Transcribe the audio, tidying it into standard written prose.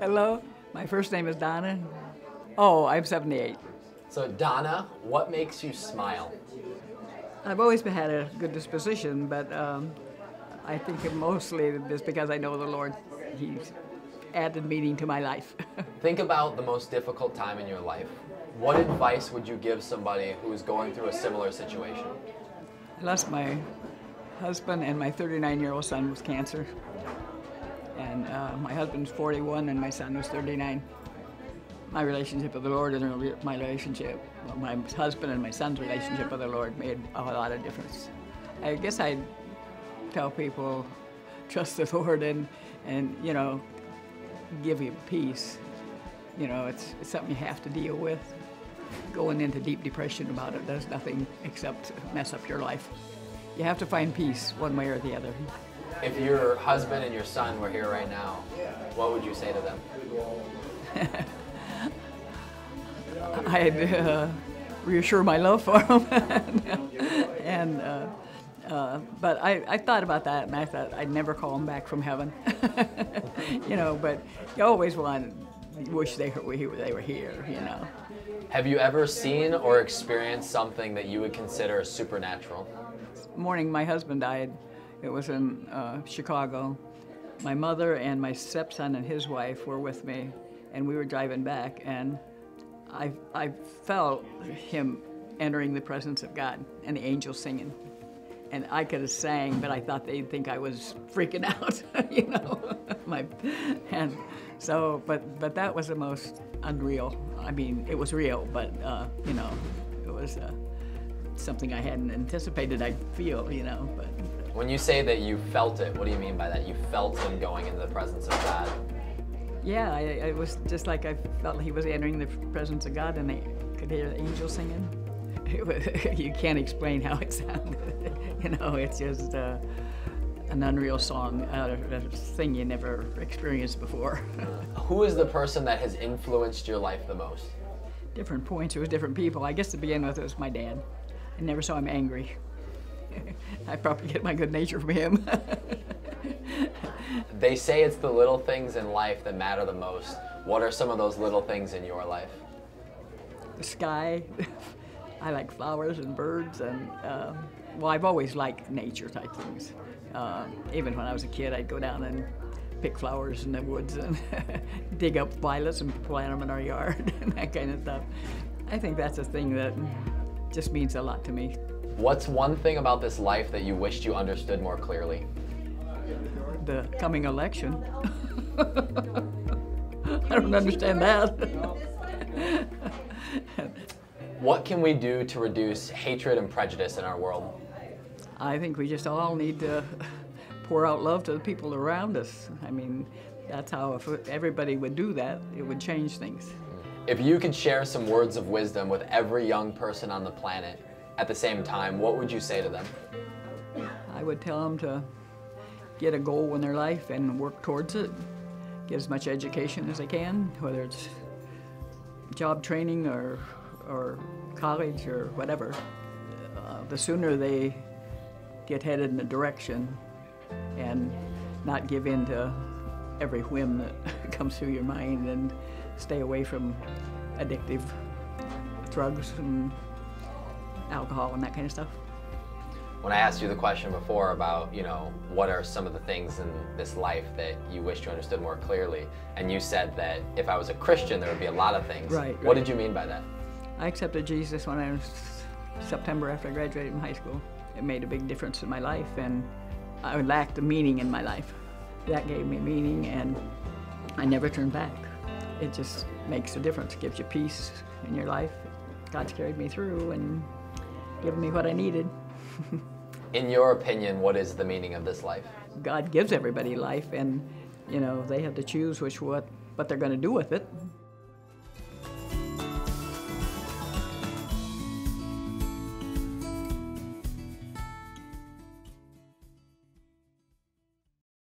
Hello, my first name is Donna. Oh, I'm 78. So Donna, what makes you smile? I've always had a good disposition, but I think it mostly is because I know the Lord. He's added meaning to my life. Think about the most difficult time in your life. What advice would you give somebody who's going through a similar situation? I lost my husband, and my 39-year-old son was cancer. And my husband's 41 and my son was 39. My relationship with the Lord and my relationship, well, my husband and my son's relationship with the Lord made a lot of difference. I guess I'd tell people, trust the Lord and you know, give you peace. You know, it's something you have to deal with. Going into deep depression about it does nothing except mess up your life. You have to find peace one way or the other. If your husband and your son were here right now, what would you say to them? I'd reassure my love for them. But I thought about that, and I thought I'd never call them back from heaven. You know, but you always wish they were here, you know. Have you ever seen or experienced something that you would consider supernatural? The morning my husband died, it was in Chicago. My mother and my stepson and his wife were with me, and we were driving back, and I felt him entering the presence of God and the angels singing. And I could have sang, but I thought they'd think I was freaking out, you know. But that was the most unreal. I mean, it was real, but you know, it was something I hadn't anticipated I'd feel, you know. But when you say that you felt it, what do you mean by that? You felt him going into the presence of God? Yeah, it was just like I felt he was entering the presence of God, and I could hear the angels singing. You can't explain how it sounded. You know, it's just an unreal song, a thing you never experienced before. Who is the person that has influenced your life the most? Different points, it was different people. I guess to begin with, it was my dad. I never saw him angry. I probably get my good nature from him. They say it's the little things in life that matter the most. What are some of those little things in your life? The sky. I like flowers and birds, and well, I've always liked nature type things. Even when I was a kid, I'd go down and pick flowers in the woods and dig up violets and plant them in our yard and that kind of stuff. I think that's a thing that just means a lot to me. What's one thing about this life that you wished you understood more clearly? The coming election. I don't understand that. What can we do to reduce hatred and prejudice in our world? I think we just all need to pour out love to the people around us. I mean, that's how, if everybody would do that, it would change things. If you could share some words of wisdom with every young person on the planet at the same time, what would you say to them? I would tell them to get a goal in their life and work towards it. Get as much education as they can, whether it's job training or college or whatever. The sooner they get headed in a direction and not give in to every whim that comes through your mind, and stay away from addictive drugs and alcohol and that kind of stuff. When I asked you the question before about, you know, what are some of the things in this life that you wished you understood more clearly, and you said that if I was a Christian, there would be a lot of things. Right. What did you mean by that? I accepted Jesus when I was September after I graduated from high school. It made a big difference in my life, and I lacked a meaning in my life. That gave me meaning, and I never turned back. It just makes a difference, gives you peace in your life. God's carried me through and given me what I needed. In your opinion, what is the meaning of this life? God gives everybody life, and you know, they have to choose what they're going to do with it.